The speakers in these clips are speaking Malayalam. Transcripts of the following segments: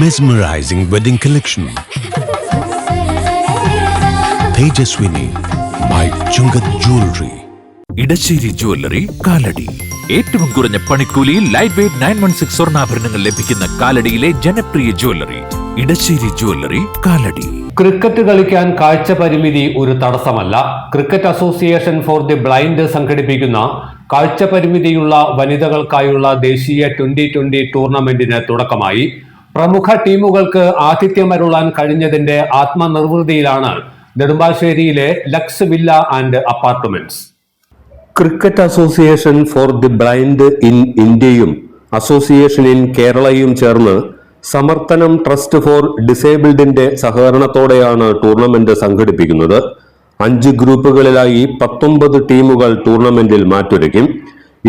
Mesmerizing wedding collection. Tejaswini by Chungat Jewelry. Edassery jewellery Kalady. ഏറ്റവും കുറഞ്ഞ പണിക്കൂലിയിൽ ലൈറ്റ് വെയ്റ്റ് 916 സ്വർണ്ണാഭരണങ്ങൾ ലഭിക്കുന്ന കാലടിയിലെ ജനപ്രിയ jewellery Edasseri jewellery Kalady. Cricket കളിക്കാൻ കാഴ്ച പരിമിതി ഒരു തടസ്സമല്ല. Cricket association for the blind സംഘടിപ്പിക്കുന്ന കാഴ്ച പരിമിതിയുള്ള വനിതകൾക്കായുള്ള ദേശീയ 2020 ടൂർണമെന്റിന് തുടക്കമായി. പ്രമുഖ ടീമുകൾക്ക് ആതിഥ്യമരുളാൻ കഴിഞ്ഞതിന്റെ ആത്മനിർവൃതിയിലാണ് നെടുമ്പാശ്ശേരിയിലെ lux villa and apartments. Cricket association for the blind in ഇന്ത്യയും അസോസിയേഷൻ ഇൻ കേരളയും ചേർന്ന് സമർത്തനം ട്രസ്റ്റ് ഫോർ ഡിസേബിൾഡിന്റെ സഹകരണത്തോടെയാണ് ടൂർണമെന്റ് സംഘടിപ്പിക്കുന്നത്. 5 ഗ്രൂപ്പുകളിലായി 19 ടീമുകൾ ടൂർണമെന്റിൽ മാറ്റുരയ്ക്കും.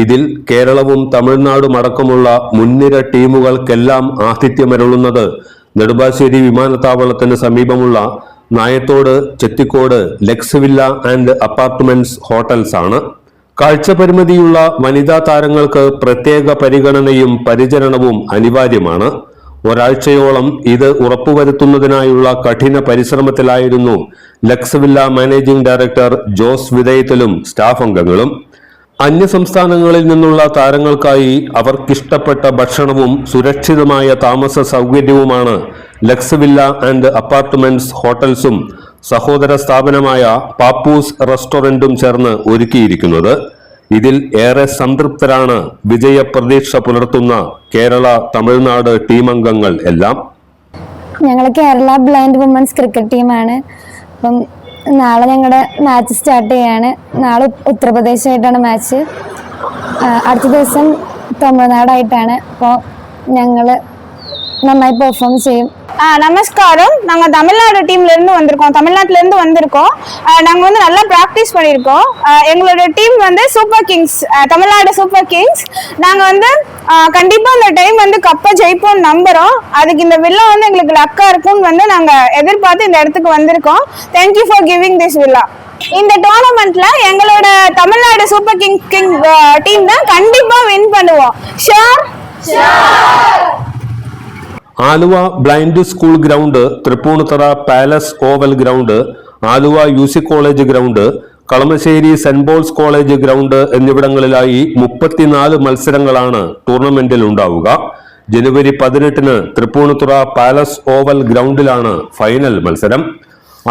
ഇതിൽ കേരളവും തമിഴ്നാടും അടക്കമുള്ള മുൻനിര ടീമുകൾക്കെല്ലാം ആതിഥ്യമരുളുന്നത് നെടുമ്പാശ്ശേരി വിമാനത്താവളത്തിന് സമീപമുള്ള Nayathode, Chethikode, lux villa and apartments hotels ആണ്. കാഴ്ചപരിമിതിയുള്ള വനിതാ താരങ്ങൾക്ക് പ്രത്യേക പരിഗണനയും പരിചരണവും അനിവാര്യമാണ്. ഒരാഴ്ചയോളം ഇത് ഉറപ്പുവരുത്തുന്നതിനായുള്ള കഠിന പരിശ്രമത്തിലായിരുന്നു lux villa managing director Jose വിധേയത്തിലും സ്റ്റാഫ് അംഗങ്ങളും. അന്യസംസ്ഥാനങ്ങളിൽ നിന്നുള്ള താരങ്ങൾക്കായി അവർക്കിഷ്ടപ്പെട്ട ഭക്ഷണവും സുരക്ഷിതമായ താമസ സൗകര്യവുമാണ് ലക്സ് വില്ല ആൻഡ് അപ്പാർട്ട്മെന്റ്സ് ഹോട്ടൽസും സഹോദര സ്ഥാപനമായ പാപ്പൂസ് റെസ്റ്റോറന്റും ചേർന്ന് ഒരുക്കിയിരിക്കുന്നത്. ഇതിൽ ഏറെ സംതൃപ്തരാണ് വിജയപ്രതീക്ഷ പുലർത്തുന്ന കേരള, തമിഴ്നാട് ടീമംഗങ്ങൾ എല്ലാം. ഞങ്ങൾ കേരള ബ്ലൈൻഡ് വുമൻസ് ക്രിക്കറ്റ് ടീമാണ്. അപ്പം നാളെ ഞങ്ങളുടെ മാച്ച് സ്റ്റാർട്ട് ചെയ്യാണ്. നാളെ ഉത്തർപ്രദേശായിട്ടാണ് മാച്ച്, അടുത്ത ദിവസം തമിഴ്നാടായിട്ടാണ്. അപ്പോൾ ഞങ്ങൾ നന്നായി പെർഫോം ചെയ്യും. நமஸ்காரம். நாங்கள் தமிழ்நாடு டீம்லேருந்து வந்திருக்கோம், தமிழ்நாட்டிலேருந்து வந்திருக்கோம். நாங்கள் வந்து நல்லா ப்ராக்டிஸ் பண்ணியிருக்கோம். எங்களோட டீம் வந்து super Kings, Tamil Nadu super Kings. நாங்கள் வந்து கண்டிப்பாக இந்த டைம் வந்து கப்பை ஜெயிப்போம்னு நம்புகிறோம். அதுக்கு இந்த வில்லா வந்து எங்களுக்கு லக்காக இருக்கும்னு வந்து நாங்கள் எதிர்பார்த்து இந்த இடத்துக்கு வந்திருக்கோம். Thank you for giving this villa. இந்த டோர்னமெண்ட்ல எங்களோட தமிழ்நாடு சூப்பர் கிங் டீம் தான் கண்டிப்பா வின் பண்ணுவோம். Sure. Aluva blind school ground, Tripunithura palace oval ground, Aluva UC college ground, Kalamassery saint Paul's college ground എന്നിവിടങ്ങളിലായി 34 മത്സരങ്ങളാണ് ടൂർണമെന്റിൽ ഉണ്ടാവുക. ജനുവരി 18-ന് തൃപ്പൂണിത്തുറ പാലസ് ഓവൽ ഗ്രൗണ്ടിലാണ് ഫൈനൽ മത്സരം.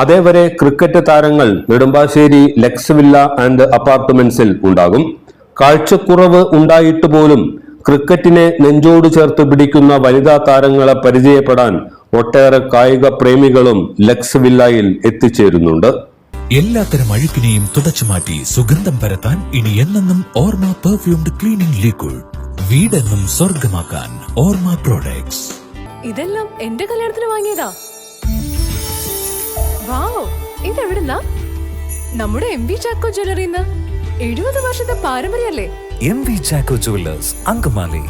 അതേവരെ ക്രിക്കറ്റ് താരങ്ങൾ നെടുമ്പാശ്ശേരി ലക്സ് വില്ല ആൻഡ് അപ്പാർട്ട്മെന്റ്സിൽ ഉണ്ടാകും. കാഴ്ചക്കുറവ് ഉണ്ടായിട്ട് പോലും ക്രിക്കറ്റിനെ നെഞ്ചോട് ചേർത്ത് പിടിക്കുന്ന വനിതാ താരങ്ങളെ പരിചയപ്പെടാൻ ഒട്ടേറെ കായിക പ്രേമികളും ലക്സ് വില്ലയിൽ എത്തിച്ചേരുന്നുണ്ട്. എല്ലാത്തരം അഴുക്കിനെയും തുടച്ചുമാറ്റി സുഗന്ധം പരത്താൻ ഇനി എന്നെന്നും ഓർമ്മ പെർഫ്യൂംഡ് ക്ലീനിംഗ് ലിക്വിഡ്. വീടെന്നും സ്വർഗമാക്കാൻ ഓർമ്മ പ്രോഡക്ട്സ്. ഇതെല്ലാം എന്റെ കല്യാണത്തിന് വാങ്ങിയതാ. വാവ്, ഇതെവിടുന്നാ? നമ്മുടെ MV ചാക്കോ ജ്വല്ലറിന്ന്. 70 വർഷത്തെ പാരമ്പര്യല്ലേ? MV Chacko jewellers, Angamaly.